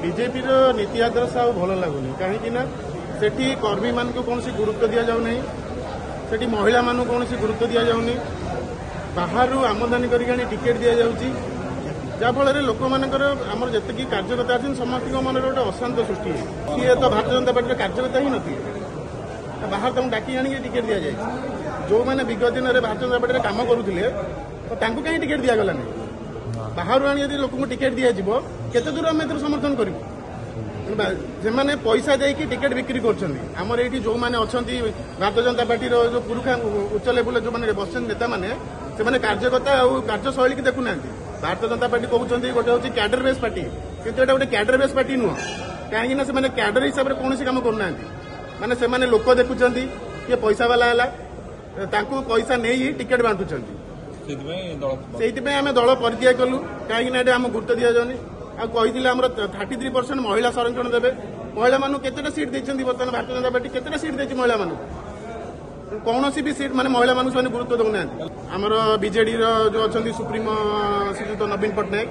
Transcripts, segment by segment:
BJP नीति आदर्श आ भल लगुनि कहीं सेठी कर्मी मान कौन गुरुत्व दि जाऊना सेठी महिला मान कौन गुरुत्व दि जाऊनी बाहर आमदानी कर टिकेट दि जाऊँगी जहाँफल लोक मानकर आमर जी कार्यकर्ता अच्छे समस्त मन गोटे अशांत सृष्टि सी तो भारतीय जनता पार्टी कार्यकर्ता ही नथी बाहर तुम डाकी आनी टिकेट दि जाए जो मैंने विगत दिन में भारतीय जनता पार्टी काम करुले तो कहीं टिकेट दिगलानी बाहर आनी यदि लोक टिकेट दिज्व केते दूर आम समर्थन करूँ से पैसा देकी टिकेट बिक्री करमर ये जो मैंने अच्छा भारतीय जनता पार्टी जो पुरुषा उच्च लेवल जो मैंने बस नेता मैंने से कार्यकर्ता और कार्यशैली की देखुना भारतीय जनता पार्टी कहते गोटे हूँ कैडर बेस पार्टी किंतु गोटे कैडर बेस पार्टी नुह कहीं से कैडर हिसाब से कौन कम करना माने से लोक देखुं किए पैसा वाला है पैसा नहीं टिकेट बांटुंट से आम दल परित्याग कलु कहीं आम गुरुत्व दि जाऊनी आते आम 33% महिला संरक्षण देवे महिला मानू केतेटा सीट देते बर्तमान भारतीय जनता पार्टी केतेटा सीट देती महिला मानू कौन भी सीट माने महिला मानू से गुरुत्व दौना आमर बीजेडी जो अच्छा सुप्रीमो श्रीजुत नवीन पट्टनायक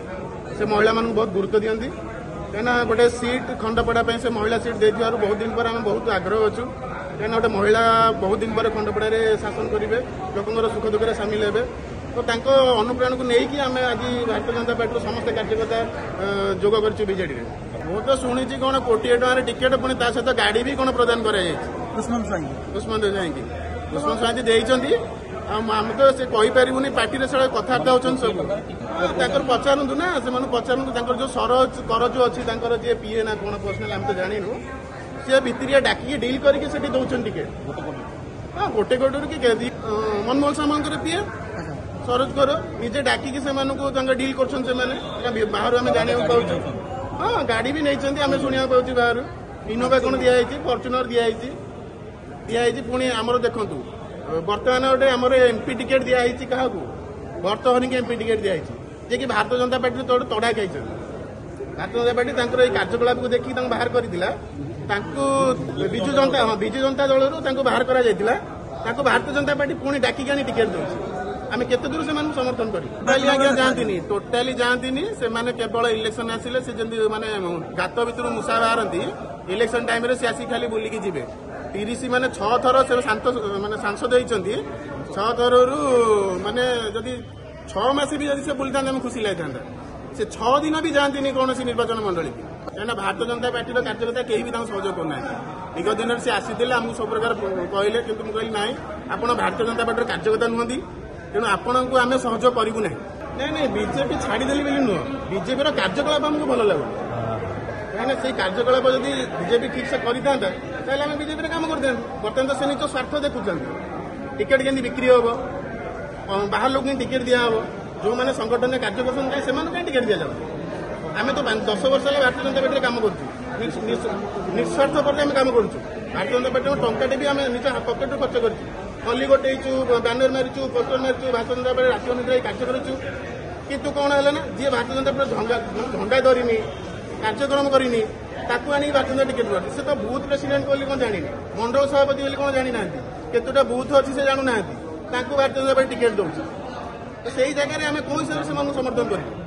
से महिला मानू बहुत गुरुत्व दिखती कहीं गोटे सीट खंडपड़ा से महिला सीट दे बहुत दिन पर आम बहुत आग्रह अच्छु कहीं गोटे महिला बहुत दिन पर खंडपड़ा शासन करेंगे लोकर सुख दुख सामिल हे तो अनुप्रेरणा को लेकिन आम आज भारतीय जनता पार्टी समस्त कार्यकर्ता जोग कर बीजेडी मु तो शुणी कौन कोटी टकर टिकेट पुणी सहित गाड़ी भी कौन प्रदान दुष्मंत साई देती आम तो से कहीपरूनी पार्टी कथबार्ता होती सब पचारतु ना से पचारतु जो कर जो अच्छी जी पीए ना कौन पर्सनाल आम तो जानू सी भितर डाकिकी डिल करके दौन टिकेट हाँ गोटे कोटी कि मनमोहन सामल पीए सरोज कर निजे डाकिकी से डिल कर बाहर आम जाना पाचु हाँ गाड़ी भी नहीं आम शुणा पाचु बाहर इनोवा कौन दिखाई फर्चुनर दिखाई पुणी आमर देखु बर्तमान गोटे आम एमपी टिकेट दिखाई क्या भर्तहरी की एमपी टिकेट दिखाई जे कि भारतीय जनता पार्टी तो तड़ा खाई भारतीय जनता पार्टी कार्यकलाप को देखिए बाहर कर विजु जनता दल बाहर कर भारतीय जनता पार्टी पुणी डाकिकी आनी टिकेट दूसरी आम केते दूर से समर्थन करी टोटाली जाती से केवल इलेक्शन आसिले से जमी माने गात भर मूषा बाहर इलेक्शन टाइम से आसिक खाली बुलिकी जी 30 माने 6 थर से माने सांसद होती 6 थर माने जदि 6 मास भी जब से बुली था खुशी लगी था से 6 दिन भी जाती कौन निर्वाचन मंडली कहीं भारतीय जनता पार्टी कार्यकर्ता कहीं भी सहयोग करना विगत दिन से आसी आमको सब प्रकार कहले कि मुझे ना आप भारतीय जनता पार्टी कार्यकर्ता नुहति तेणु आपण को आम सहयोग करूँ ना नहीं बीजेपी छाड़देली बोली नुह बीजेपी कार्यकलाप आमको भल लगुन कहीं से कार्यकलाप जब बीजेपी ठीक से करता आम बीजेपी कम करते बर्तमान तो से निज स्वार्थ देखुं टिकेट केमी बिक्री हम बाहर लोग टिकेट दिहब जो मैंने संगठन में कार्य कर कहीं टिकेट दि जाए आम तो 10 वर्ष है भारतीय जनता पार्टी काम कर निस्वार्थ पर काम करूँ भारतीय जनता पार्टी टंकाटे भी आम निज पकेट खर्च कर कली गोटेचु banner मारिचु poster मारिचु Bharatiya Janata party राष्ट्रीय अनुदायी कार्य करूँ कितु कौन है ना जी भारतीय जनता पार्टी झंडा धरनी कार्यक्रम करनी आनी भारतीय जनता टिकेट कर से तो बूथ प्रेसिडेंट बोली कौन जानी मंडल सभापति बोली कौन जानी ना केतोटा बूथ अच्छी से जानू ना भारतीय जनता पार्टी टिकेट दौर तो सही जगह आम कौन हिसाब से समर्थन करूँ